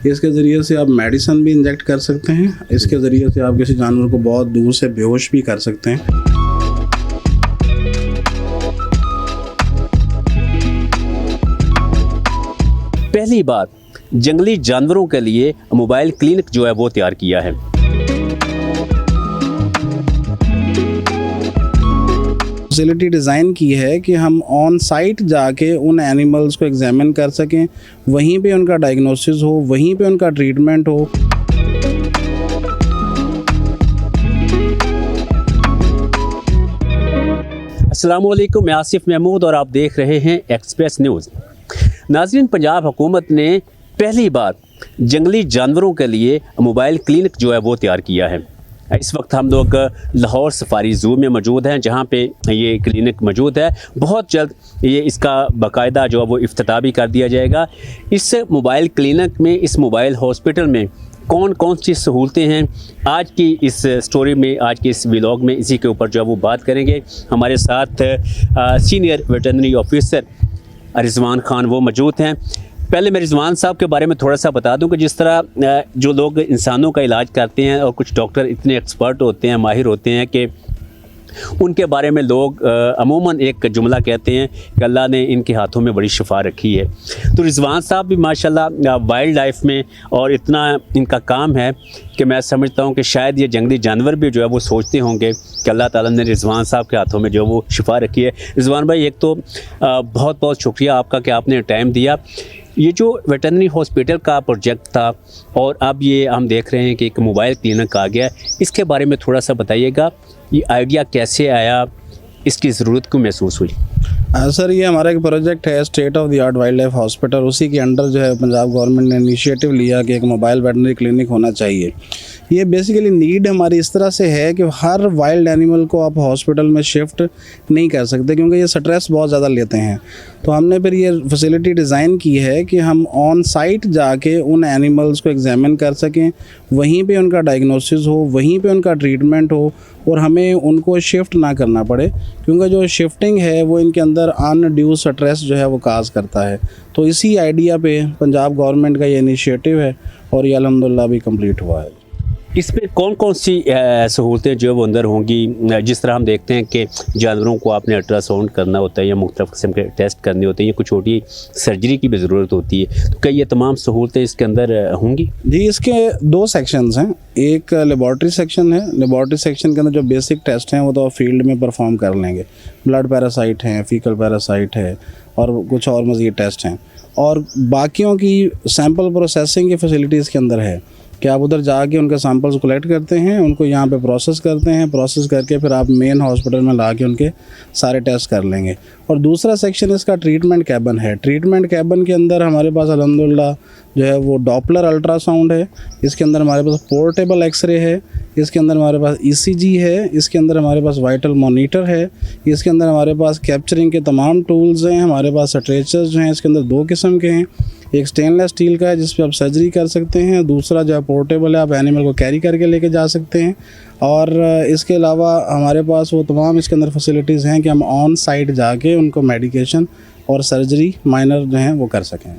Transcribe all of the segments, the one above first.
इसके ज़रिए से आप मेडिसिन भी इंजेक्ट कर सकते हैं, इसके ज़रिए से आप किसी जानवर को बहुत दूर से बेहोश भी कर सकते हैं। पहली बात, जंगली जानवरों के लिए मोबाइल क्लिनिक जो है वो तैयार किया है। फैसिलिटी डिज़ाइन की है कि हम ऑन साइट जाके उन एनिमल्स को एग्जामिन कर सकें, वहीं पे उनका डायग्नोसिस हो, वहीं पे उनका ट्रीटमेंट हो। अस्सलाम वालेकुम, मैं आसिफ महमूद और आप देख रहे हैं एक्सप्रेस न्यूज़। नाज़रीन, पंजाब हुकूमत ने पहली बार जंगली जानवरों के लिए मोबाइल क्लिनिक जो है वो तैयार किया है। इस वक्त हम लोग लाहौर सफारी ज़ू में मौजूद हैं, जहाँ पे ये क्लिनिक मौजूद है। बहुत जल्द ये इसका बाकायदा जो है वो इफ्तिताह भी कर दिया जाएगा। इस मोबाइल क्लिनिक में, इस मोबाइल हॉस्पिटल में कौन कौन सी सहूलतें हैं, आज की इस स्टोरी में, आज के इस व्लॉग में इसी के ऊपर जो है वो बात करेंगे। हमारे साथ senior veterinary officer Rizwan Khan वो मौजूद हैं। पहले मैं रिजवान साहब के बारे में थोड़ा सा बता दूं कि जिस तरह जो लोग इंसानों का इलाज करते हैं और कुछ डॉक्टर इतने एक्सपर्ट होते हैं, माहिर होते हैं कि उनके बारे में लोग अमूमन एक जुमला कहते हैं कि अल्लाह ने इनके हाथों में बड़ी शिफा रखी है। तो रिजवान साहब भी माशाल्लाह वाइल्ड लाइफ में और इतना इनका काम है कि मैं समझता हूँ कि शायद ये जंगली जानवर भी जो है वो सोचते होंगे कि अल्लाह ताला ने रिजवान साहब के हाथों में जो वो शिफा रखी है। रिजवान भाई, एक तो बहुत बहुत शुक्रिया आपका कि आपने टाइम दिया। ये जो वेटरनरी हॉस्पिटल का प्रोजेक्ट था और अब ये हम देख रहे हैं कि एक मोबाइल क्लिनिक आ गया, इसके बारे में थोड़ा सा बताइएगा। ये आइडिया कैसे आया, इसकी ज़रूरत क्यों महसूस हुई? सर, ये हमारा एक प्रोजेक्ट है state of the art wild life hospital. उसी के अंडर जो है पंजाब गवर्नमेंट ने इनिशिएटिव लिया कि एक मोबाइल वेटरनरी क्लिनिक होना चाहिए। ये बेसिकली नीड हमारी इस तरह से है कि हर वाइल्ड एनिमल को आप हॉस्पिटल में शिफ्ट नहीं कर सकते, क्योंकि ये स्ट्रेस बहुत ज़्यादा लेते हैं। तो हमने फिर ये फैसिलिटी डिज़ाइन की है कि हम ऑन साइट जाके उन एनिमल्स को एग्जामिन कर सकें, वहीं पे उनका डायग्नोसिस हो, वहीं पे उनका ट्रीटमेंट हो और हमें उनको शिफ्ट ना करना पड़े, क्योंकि जो शिफ्टिंग है वो इनके अंदर अनड्यू स्ट्रेस जो है वो काज करता है। तो इसी आइडिया पे पंजाब गवर्नमेंट का ये इनिशिएटिव है और ये अल्हम्दुलिल्लाह भी कंप्लीट हुआ है। इसमें कौन कौन सी सहूलतें जो है वो अंदर होंगी? जिस तरह हम देखते हैं कि जानवरों को आपने अल्ट्रासाउंड करना होता है या मुख्तलिफ़ किस्म के टेस्ट करने होते हैं या कुछ छोटी सर्जरी की भी ज़रूरत होती है, तो क्या ये तमाम सहूलतें इसके अंदर होंगी? जी, इसके दो सेक्शंस हैं। एक लेबॉर्ट्री सेक्शन है। लेबॉर्ट्री सेक्शन के अंदर जो बेसिक टेस्ट हैं वो तो फील्ड में परफॉर्म कर लेंगे। ब्लड पैरासाइट हैं, फीकल पैरासाइट है और कुछ और मज़ीद टेस्ट हैं। और बाकियों की सैंपल प्रोसेसिंग की फैसिलिटी इसके अंदर है कि आप उधर जाके उनके सैंपल्स कलेक्ट करते हैं, उनको यहाँ पे प्रोसेस करते हैं, प्रोसेस करके फिर आप मेन हॉस्पिटल में ला के उनके सारे टेस्ट कर लेंगे। और दूसरा सेक्शन इसका ट्रीटमेंट कैबिन है। ट्रीटमेंट कैबिन के अंदर हमारे पास अल्हम्दुलिल्लाह जो है वो डॉपलर अल्ट्रासाउंड है, इसके अंदर हमारे पास पोर्टेबल एक्सरे है, इसके अंदर हमारे पास ECG है, इसके अंदर हमारे पास वाइटल मॉनिटर है, इसके अंदर हमारे पास कैप्चरिंग के तमाम टूल्स हैं, हमारे पास स्ट्रेचर्स जो हैं इसके अंदर दो किस्म के हैं। एक स्टेनलेस स्टील का है जिस पे आप सर्जरी कर सकते हैं, दूसरा जो है पोर्टेबल है, आप एनिमल को कैरी करके लेके जा सकते हैं। और इसके अलावा हमारे पास वो तमाम इसके अंदर फैसिलिटीज़ हैं कि हम ऑन साइट जाके उनको मेडिकेशन और सर्जरी माइनर जो हैं वो कर सकें।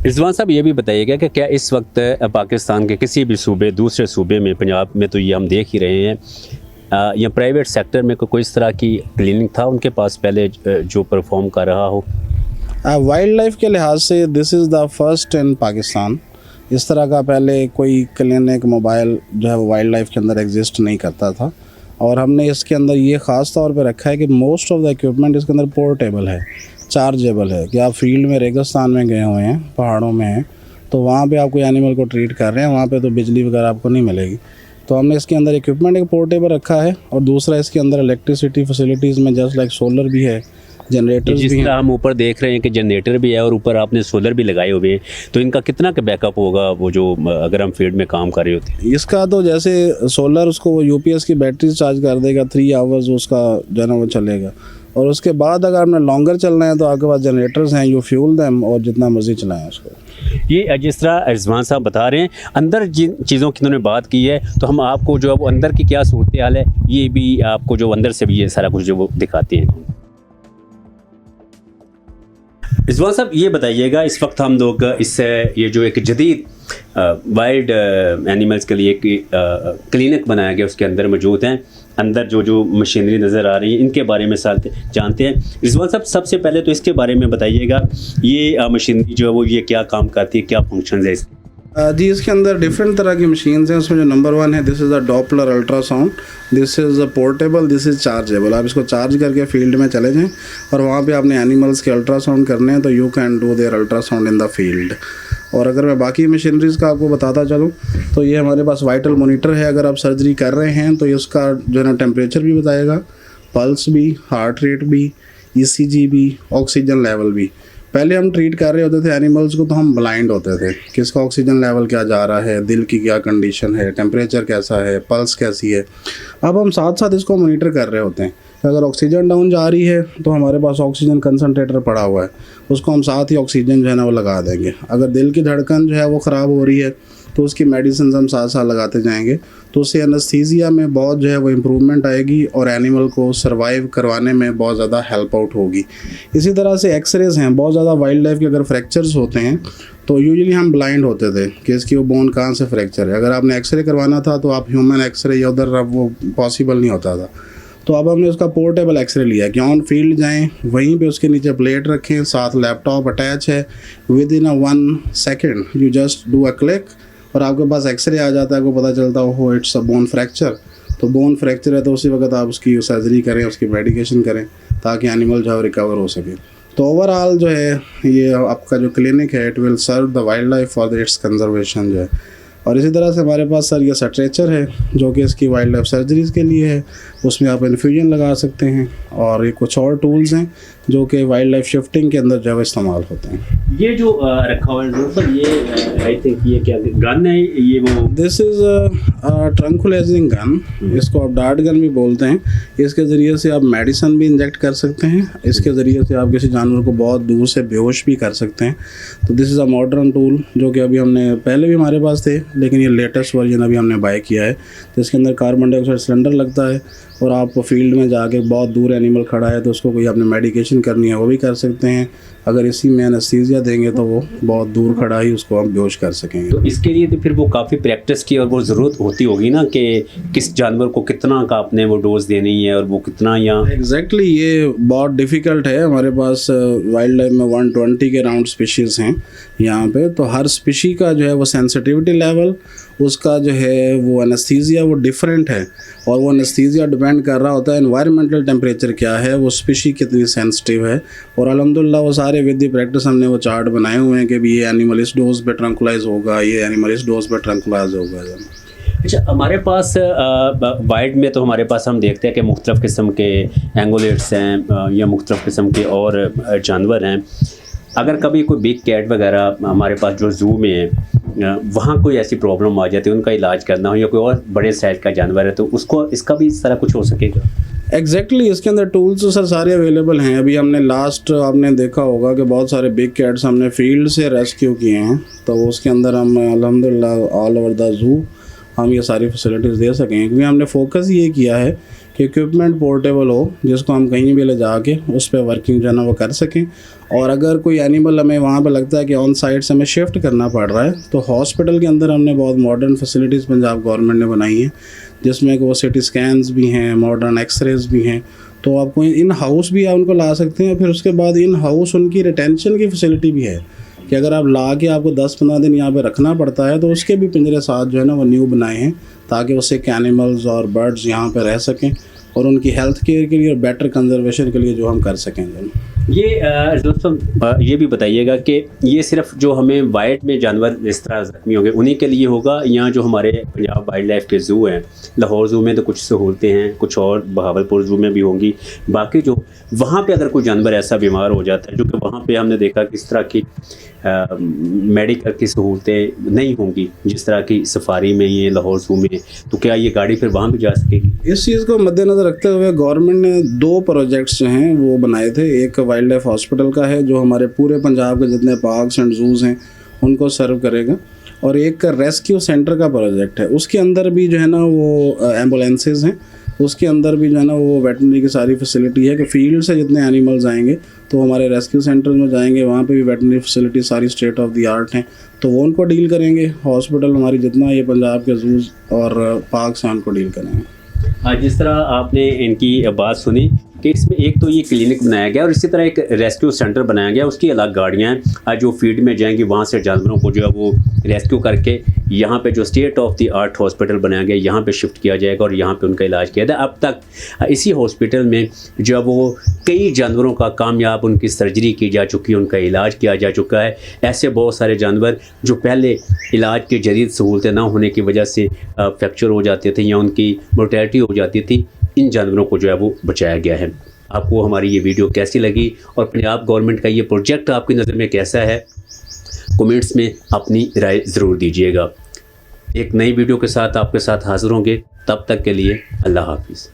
रिजवान साहब, ये भी बताइएगा कि क्या इस वक्त पाकिस्तान के किसी भी सूबे, दूसरे सूबे में, पंजाब में तो ये हम देख ही रहे हैं, या प्राइवेट सेक्टर में कोई इस तरह की क्लिनिक था उनके पास पहले जो परफॉर्म कर रहा हो? वाइल्ड लाइफ के लिहाज से this is the first in Pakistan. इस तरह का पहले कोई क्लिनिक मोबाइल जो है वो वाइल्ड लाइफ के अंदर एग्जिस्ट नहीं करता था। और हमने इसके अंदर ये ख़ास तौर पे रखा है कि मोस्ट ऑफ द इक्विपमेंट इसके अंदर पोर्टेबल है, चार्जेबल है। कि आप फील्ड में, रेगिस्तान में गए हुए हैं, पहाड़ों में हैं, तो वहाँ पे आप कोई एनिमल को ट्रीट कर रहे हैं, वहाँ पे तो बिजली वगैरह आपको नहीं मिलेगी। तो हमने इसके अंदर इक्विपमेंट एक पोर्टेबल रखा है। और दूसरा इसके अंदर इलेक्ट्रिसिटी फैसिलिटीज़ में जस्ट लाइक सोलर भी है, जनरेटर्स जिस भी तरह हैं। हम ऊपर देख रहे हैं कि जनरेटर भी है और ऊपर आपने सोलर भी लगाए हुए हैं, तो इनका कितना का बैकअप होगा वो जो अगर हम फील्ड में काम कर रहे होते हैं? इसका तो जैसे सोलर उसको वो UPS की बैटरी चार्ज कर देगा, 3 आवर्स उसका जो है ना वो चलेगा। और उसके बाद अगर आपने लॉन्गर चलना है तो आपके पास जनरेटर्स हैं, यू फ्यूल दैम और जितना मर्जी चलाएं उसको। ये जिस तरह रिजवान साहब बता रहे हैं, अंदर जिन चीज़ों की उन्होंने बात की है, तो हम आपको जो है वो अंदर की क्या सूरत हाल है ये भी आपको जो अंदर से भी ये सारा कुछ जो वो दिखाते हैं। रिजवान साहब ये बताइएगा, इस वक्त हम लोग इससे ये जो एक जदीद वाइल्ड एनिमल्स के लिए एक क्लिनिक बनाया गया उसके अंदर मौजूद हैं, अंदर जो जो मशीनरी नज़र आ रही है इनके बारे में साथ जानते हैं। रिजवान साहब सबसे पहले तो इसके बारे में बताइएगा, ये मशीनरी जो है वो ये क्या काम करती है, क्या फंक्शन है इसके? जी, इसके अंदर डिफरेंट तरह की मशीन्स हैं। उसमें जो नंबर 1 है, this is a Doppler ultrasound, this is a portable, this is chargeable. आप इसको चार्ज करके फील्ड में चले जाएं और वहाँ पे आपने एनिमल्स के अल्ट्रासाउंड करने हैं तो you can do their ultrasound in the field. और अगर मैं बाकी मशीनरीज़ का आपको बताता चलूँ तो ये हमारे पास वाइटल मोनीटर है। अगर आप सर्जरी कर रहे हैं तो इसका जो है ना टेम्परेचर भी बताएगा, पल्स भी, हार्ट रेट भी, ECG भी, ऑक्सीजन लेवल भी। पहले हम ट्रीट कर रहे होते थे एनिमल्स को तो हम ब्लाइंड होते थे, किसका ऑक्सीजन लेवल क्या जा रहा है, दिल की क्या कंडीशन है, टेम्परेचर कैसा है, पल्स कैसी है। अब हम साथ साथ इसको मॉनिटर कर रहे होते हैं। अगर ऑक्सीजन डाउन जा रही है तो हमारे पास ऑक्सीजन कंसनट्रेटर पड़ा हुआ है, उसको हम साथ ही ऑक्सीजन जो है ना वो लगा देंगे। अगर दिल की धड़कन जो है वो ख़राब हो रही है तो उसकी मेडिसिन हम साथ साथ लगाते जाएंगे, तो उससे एनेस्थीसिया में बहुत जो है वो इम्प्रूवमेंट आएगी और एनिमल को सर्वाइव करवाने में बहुत ज़्यादा हेल्प आउट होगी। इसी तरह से एक्सरेज हैं, बहुत ज़्यादा वाइल्ड लाइफ के अगर फ्रैक्चर्स होते हैं तो यूजुअली हम ब्लाइंड होते थे कि इसकी वो बोन कहाँ से फ्रैक्चर है। अगर आपने एक्सरे करवाना था तो आप ह्यूमन एक्सरे या उधर वो पॉसिबल नहीं होता था, तो अब हमने उसका पोर्टेबल एक्सरे लिया कि ऑन फील्ड जाएं, वहीं पे उसके नीचे प्लेट रखें, साथ लैपटॉप अटैच है, with in 1 second you just do a click और आपके पास एक्सरे आ जाता है, आपको पता चलता हो इट्स अ बोन फ्रैक्चर। तो बोन फ्रैक्चर है तो उसी वक्त आप उसकी सर्जरी करें, उसकी मेडिकेशन करें ताकि एनिमल जो है रिकवर हो सके। तो ओवरऑल जो है ये आपका जो क्लिनिक है it will serve the wild life for the its conservation जो है। और इसी तरह से हमारे पास सर ये स्ट्रेचर है जो कि इसकी वाइल्ड लाइफ सर्जरीज़ के लिए है, उसमें आप इन्फ्यूजन लगा सकते हैं। और ये कुछ और टूल्स हैं जो कि वाइल्ड लाइफ शिफ्टिंग के अंदर जो है इस्तेमाल होते हैं। ये जो रखा हुआ है सर, ये आई थिंक ये क्या गन है, ये वो दिस इज़ ट्रंकुलाइजिंग गन, इसको आप डार्ट गन भी बोलते हैं। इसके ज़रिए से आप मेडिसिन भी इंजेक्ट कर सकते हैं, इसके ज़रिए से आप किसी जानवर को बहुत दूर से बेहोश भी कर सकते हैं। तो this is a modern tool जो कि अभी हमने पहले भी हमारे पास थे, लेकिन ये लेटेस्ट वर्जन अभी हमने बाय किया है। तो इसके अंदर कार्बन डाइऑक्साइड सिलेंडर लगता है और आप फील्ड में जाके बहुत दूर एनिमल खड़ा है तो उसको कोई आपने मेडिकेशन करनी है वो भी कर सकते हैं। अगर इसी में एनेस्थीसिया देंगे तो वो बहुत दूर खड़ा ही उसको हम बेहोश कर सकेंगे। तो इसके लिए तो फिर वो काफ़ी प्रैक्टिस की और वो ज़रूरत होती होगी ना कि किस जानवर को कितना का आपने वो डोज देनी है और वो कितना या एग्जैक्टली ये बहुत डिफ़िकल्ट है। हमारे पास वाइल्ड लाइफ में 120 के राउंड स्पीशीज़ हैं यहाँ पे, तो हर स्पीशी का जो है वो सेंसिटिविटी लेवल, उसका जो है वो एनेस्थीसिया वो डिफरेंट है और वो एनेस्थीसिया डिपेंड कर रहा होता है एनवायरमेंटल टेम्परेचर क्या है, वो स्पीशी कितनी सेंसिटिव है। और अल्हम्दुलिल्लाह वो सारे विद द प्रैक्टिस हमने वो चार्ट बनाए हुए हैं कि भी ये एनिमल इस डोज पे ट्रंकुलाइज होगा, ये एनिमल इस डोज पे ट्रंकुलाइज होगा। अच्छा, हमारे पास वाइल्ड में तो हमारे पास हम देखते हैं कि मुख्तलिफ़ किस्म के एंगोलेट्स हैं या मुख्तलिफ़ किस्म के और जानवर हैं। अगर कभी कोई बिग कैट वगैरह हमारे पास जो जू में है वहाँ कोई ऐसी प्रॉब्लम आ जाती है, उनका इलाज करना हो या कोई और बड़े साइज का जानवर है तो उसको इसका भी इस तरह कुछ हो सकेगा? एग्जैक्टली इसके अंदर टूल्स तो सर सारे अवेलेबल हैं। अभी हमने लास्ट आपने देखा होगा कि बहुत सारे बिग कैट्स हमने फील्ड से रेस्क्यू किए हैं, तो उसके अंदर हम अल्हम्दुलिल्लाह ऑल ओवर द जू हम ये सारी फैसिलिटीज़ दे सकें, क्योंकि हमने फोकस ये किया है कि इक्विपमेंट पोर्टेबल हो जिसको हम कहीं भी ले जाके उस पर वर्किंग जो है ना वो कर सकें। और अगर कोई एनिमल हमें वहाँ पे लगता है कि ऑन साइट से हमें शिफ्ट करना पड़ रहा है तो हॉस्पिटल के अंदर हमने बहुत मॉडर्न फैसिलिटीज़ पंजाब गवर्नमेंट ने बनाई हैं, जिसमें कि वो सिटी स्कैन्स भी हैं, मॉडर्न एक्सरेज भी हैं। तो आपको इन हाउस भी आप उनको ला सकते हैं। फिर उसके बाद इन हाउस उनकी रिटेंशन की फैसिलिटी भी है कि अगर आप ला के आपको 10-15 दिन यहाँ पे रखना पड़ता है तो उसके भी पिंजरे साथ जो है ना वो न्यू बनाए हैं ताकि उससे एनिमल्स और बर्ड्स यहाँ पे रह सकें और उनकी हेल्थ केयर के लिए और बेटर कंजर्वेशन के लिए जो हम कर सकें। ये दोस्तों ये भी बताइएगा कि ये सिर्फ जो हमें वाइल्ड में जानवर इस तरह ज़ख्मी हो गए उन्हीं के लिए होगा या जो हमारे पंजाब वाइल्ड लाइफ के ज़ू हैं, लाहौर ज़ू में तो कुछ सहूलतें हैं, कुछ और बहावलपुर ज़ू में भी होंगी, बाकी जो वहाँ पे अगर कोई जानवर ऐसा बीमार हो जाता है जो कि वहाँ पे हमने देखा कि इस तरह की मेडिकल की सहूलतें नहीं होंगी जिस तरह की सफारी में ये लाहौर ज़ू में, तो क्या ये गाड़ी फिर वहाँ भी जा सकेगी? इस चीज़ को मद्देनज़र रखते हुए गवर्नमेंट ने 2 प्रोजेक्ट्स जो हैं वो बनाए थे। एक वाइल्ड लाइफ हॉस्पिटल का है जो हमारे पूरे पंजाब के जितने पार्क्स एंड जूज़ हैं उनको सर्व करेगा, और एक रेस्क्यू सेंटर का प्रोजेक्ट है। उसके अंदर भी जो है ना वो एम्बुलेंसेज हैं उसके अंदर भी जो है ना वो वेटनरी की सारी फैसिलिटी है कि फील्ड से जितने एनिमल्स आएंगे तो हमारे रेस्क्यू सेंटर में जाएंगे, वहाँ पे भी वेटनरी फैसिलिटी सारी स्टेट ऑफ द आर्ट हैं, तो वो उनको डील करेंगे। हॉस्पिटल हमारी जितना ये पंजाब के जूज और पार्क्स हैं उनको डील करेंगे। जिस तरह आपने इनकी बात सुनी कि इसमें एक तो ये क्लिनिक बनाया गया और इसी तरह एक रेस्क्यू सेंटर बनाया गया, उसकी अलग गाड़ियाँ हैं जो फील्ड में जाएंगी, वहाँ से जानवरों को जो है वो रेस्क्यू करके यहाँ पे जो state of the art hospital बनाया गया यहाँ पे शिफ्ट किया जाएगा और यहाँ पे उनका इलाज किया जाए। अब तक इसी हॉस्पिटल में जो है वो कई जानवरों का कामयाब उनकी सर्जरी की जा चुकी है, उनका इलाज किया जा चुका है। ऐसे बहुत सारे जानवर जो पहले इलाज की जदीद सहूलतें ना होने की वजह से फ्रैक्चर हो जाते थे या उनकी मोर्टेलिटी हो जाती थी, इन जानवरों को जो है वो बचाया गया है। आपको हमारी ये वीडियो कैसी लगी और पंजाब गवर्नमेंट का ये प्रोजेक्ट आपकी नज़र में कैसा है, कमेंट्स में अपनी राय ज़रूर दीजिएगा। एक नई वीडियो के साथ आपके साथ हाज़िर होंगे, तब तक के लिए अल्लाह हाफिज़।